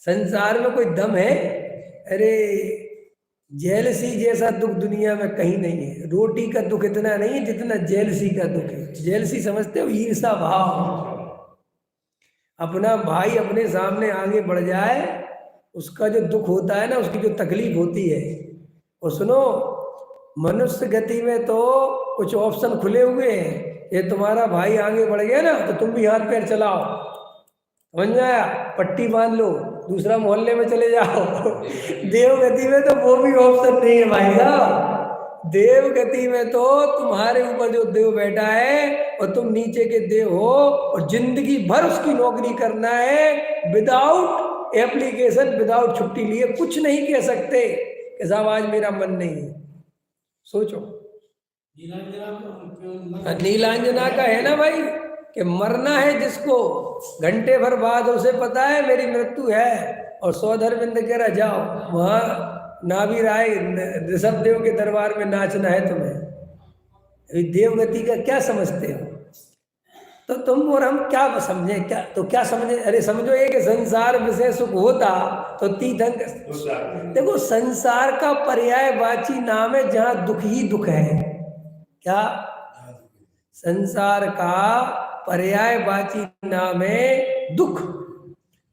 संसार में कोई दम है? अरे जेलसी जैसा दुख दुनिया में कहीं नहीं है। रोटी का दुख इतना नहीं है जितना जेलसी का दुख है। जेलसी समझते हो? ईर्षा भाव। अपना भाई अपने सामने आगे बढ़ जाए, उसका जो दुख होता है ना, उसकी जो तकलीफ होती है। और सुनो, मनुष्य गति में तो कुछ ऑप्शन खुले हुए हैं। ये तुम्हारा भाई आगे बढ़ गया ना, तो तुम भी हाथ पैर चलाओ, समझ में आया? पट्टी बांध लो, दूसरा मोहल्ले में चले जाओ। देव गति में तो वो भी ऑप्शन नहीं है भाई साहब। देव गति में तो तुम्हारे ऊपर जो देव बैठा है और तुम नीचे के देव हो, और जिंदगी भर उसकी नौकरी करना है विदाउट एप्लीकेशन, विदाउट छुट्टी लिए। कुछ नहीं कह सकते कि साहब आज मेरा मन नहीं है। सोचो, नीलांजना का है ना भाई कि मरना है जिसको, घंटे भर बाद उसे पता है मेरी मृत्यु है, और सौधरविंद कह रहा जाओ वहां नाभि राय ऋषभ देव के दरबार में नाचना है तुम्हें। अभी देवगति का क्या समझते हो? तो तुम और हम क्या समझे? क्या तो क्या समझे? अरे समझो ये कि संसार विषय सुख होता तो तीर्थंक। देखो, संसार का पर्यायवाची नाम है जहां दुख ही दुख है। क्या? संसार का पर्यायवाची नाम है दुख।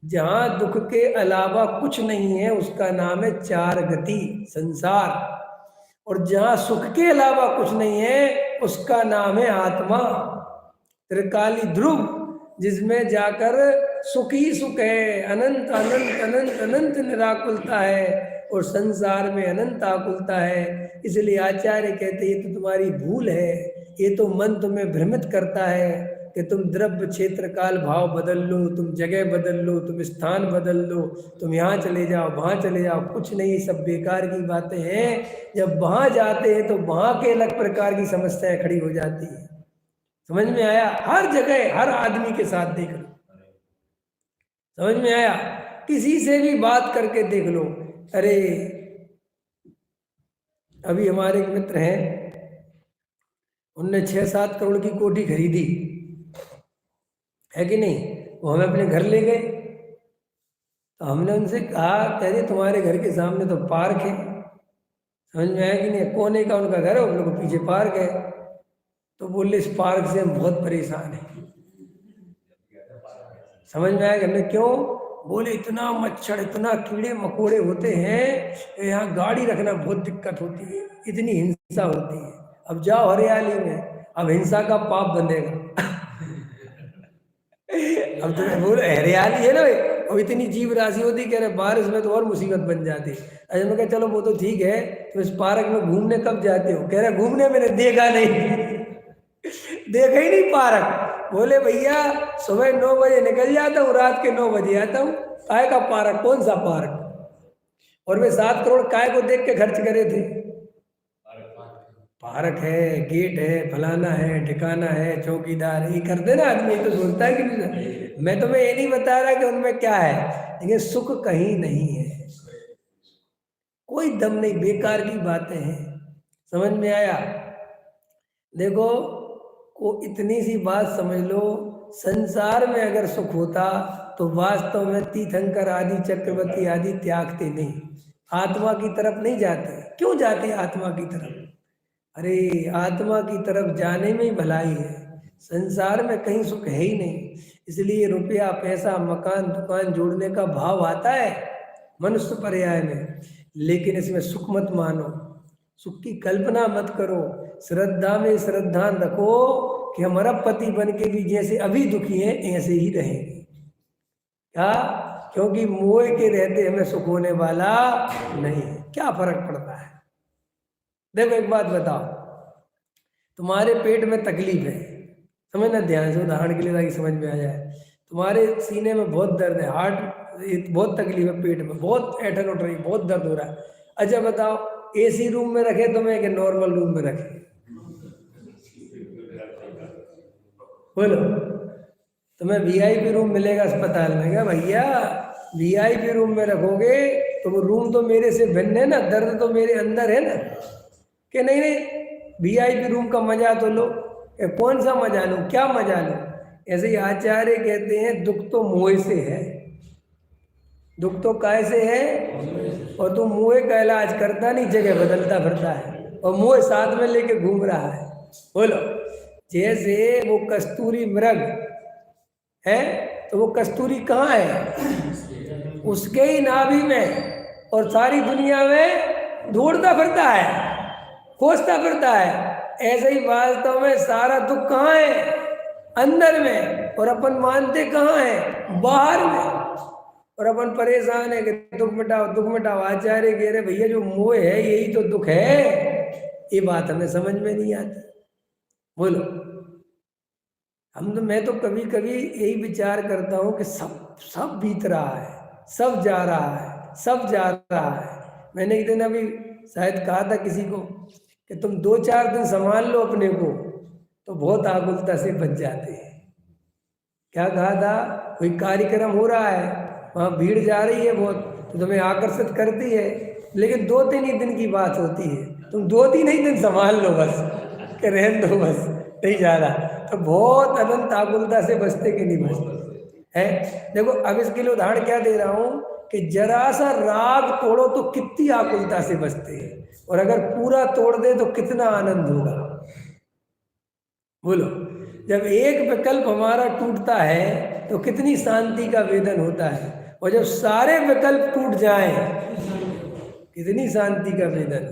जहां दुख के अलावा कुछ नहीं है उसका नाम है चार गति, संसार। और जहां सुख के अलावा कुछ नहीं है उसका नाम है आत्मा, त्रिकाली ध्रुव, जिसमें जाकर सुख ही सुख है। अनंत अनंत अनंत अनंत निराकुलता है और संसार में अनंत आकुलता है। इसलिए आचार्य कहते हैं ये तो तुम्हारी भूल है, ये तो मन तुम्हें भ्रमित करता है कि तुम द्रव्य क्षेत्र काल भाव बदल लो, तुम जगह बदल लो, तुम स्थान बदल लो, तुम यहाँ चले जाओ वहाँ चले जाओ। कुछ नहीं, सब बेकार की बातें हैं। जब वहाँ जाते हैं तो वहाँ के अलग प्रकार की समस्याएं खड़ी हो जाती है। समझ में आया? हर जगह हर आदमी के साथ देख लो, समझ में आया? किसी से भी बात करके देख लो। अरे अभी हमारे एक मित्र हैं, उनने 6-7 करोड़ की कोठी खरीदी है कि नहीं? वो हमें अपने घर ले गए, तो हमने उनसे कहा, कह रहे तुम्हारे घर के सामने तो पार्क है। समझ में आया कि नहीं? कोने का उनका घर है, उन लोगों के पीछे पार्क है। तो बोले इस पार्क से हम बहुत परेशान हैं। समझ में आया? हमने क्यों? बोले इतना मच्छर, इतना कीड़े मकोड़े होते हैं, यहाँ गाड़ी रखना बहुत दिक्कत होती है, इतनी हिंसा होती है। अब जाओ हरियाली में, अब हिंसा का पाप बंधेगा। अब तो बोले हरियाली है ना भाई, अब इतनी जीव राशि होती, कह रहे बारिश में तो और मुसीबत बन जाती। अरे मैं कहा चलो वो तो ठीक है, तो इस पार्क में घूमने कब जाते हो? कह रहे घूमने मैंने देखा नहीं। देखा ही नहीं पार्क। बोले भैया सुबह 9 बजे निकल जाता हूँ, रात के 9 बजे आता हूँ। काय का पार्क? कौन सा पार्क? और वे 7 करोड़ काय को देख के खर्च करे थे? पार्क है, गेट है, फलाना है, ठिकाना है, चौकीदार है, ये कर देना आदमी तो सोचता है कि मैं तुम्हें ये नहीं बता रहा कि उनमें क्या है, लेकिन सुख कहीं नहीं है, कोई दम नहीं, बेकार की बातें हैं। समझ में आया? देखो को इतनी सी बात समझ लो, संसार में अगर सुख होता तो वास्तव में तीर्थंकर आदि चक्रवर्ती आदि त्यागते नहीं, आत्मा की तरफ नहीं जाते। क्यों जाते आत्मा की तरफ? अरे आत्मा की तरफ जाने में ही भलाई है, संसार में कहीं सुख है ही नहीं। इसलिए रुपया पैसा मकान दुकान जोड़ने का भाव आता है मनुष्य पर्याय में, लेकिन इसमें सुख मत मानो, सुख की कल्पना मत करो। श्रद्धा में श्रद्धा रखो कि हम अरबपति बन के भी जैसे अभी दुखी हैं ऐसे ही रहेंगे। क्या? क्योंकि मोह के रहते हमें सुख होने वाला नहीं है। क्या फर्क पड़ता है? देखो एक बात बताओ, तुम्हारे पेट में तकलीफ है, समझना ध्यान से, उदाहरण के लिए ताकि समझ में आ जाए। तुम्हारे सीने में बहुत दर्द है, हार्ट बहुत तकलीफ है, पेट में बहुत ऐठन उठ रही, बहुत दर्द हो रहा है। अच्छा बताओ, एसी रूम में रखे तुम्हें कि नॉर्मल रूम में रखे? बोलो, तुम्हें वीआईपी रूम मिलेगा अस्पताल में क्या भैया? वीआईपी रूम में रखोगे तो वो रूम तो मेरे से भिन्न है ना, दर्द तो मेरे अंदर है ना, कि नहीं? नहीं, वीआईपी रूम का मजा तो लो। कौन सा मजा लो? क्या मजा लो? ऐसे ही आचार्य कहते हैं दुख तो मोह से है। दुख तो कैसे है, और तू मुँह का इलाज करता नहीं, जगह बदलता फिरता है और मुँह साथ में लेके घूम रहा है। बोलो, जैसे वो कस्तूरी मृग है, तो वो कस्तूरी कहाँ है, उसके ही नाभि में, और सारी दुनिया में ढूंढता फिरता है, खोजता फिरता है। ऐसे ही वास्तव में सारा दुख कहाँ है, अंदर में, और अपन मानते कहाँ है, बाहर में। और अपन परेशान है कि दुख मिटाओ दुख मिटाओ। आचार्य कह रहे भैया जो मोह है यही तो दुख है। ये बात हमें समझ में नहीं आती। बोलो, मैं तो कभी कभी यही विचार करता हूँ कि सब बीत रहा है, सब जा रहा है, सब जा रहा है। मैंने एक दिन अभी शायद कहा था किसी को कि तुम 2-4 दिन संभाल लो अपने को तो बहुत आकुलता से बच जाते हैं। क्या कहा था, कोई कार्यक्रम हो रहा है, वहाँ भीड़ जा रही है बहुत, तो तुम्हें आकर्षित करती है, लेकिन 2-3 ही दिन की बात होती है, तुम 2-3 ही दिन संभाल लो बस, कि रहन दो बस, नहीं जा रहा। तो बहुत अनंत आकुलता से बचते कि नहीं बचते है। देखो अब इसके लिए उदाहरण क्या दे रहा हूँ कि जरा सा राग तोड़ो तो कितनी आकुलता से बचते हैं, और अगर पूरा तोड़ दे तो कितना आनंद होगा। बोलो, जब एक विकल्प हमारा टूटता है तो कितनी शांति का वेदन होता है, और जब सारे विकल्प टूट जाएं कितनी शांति का वेदन।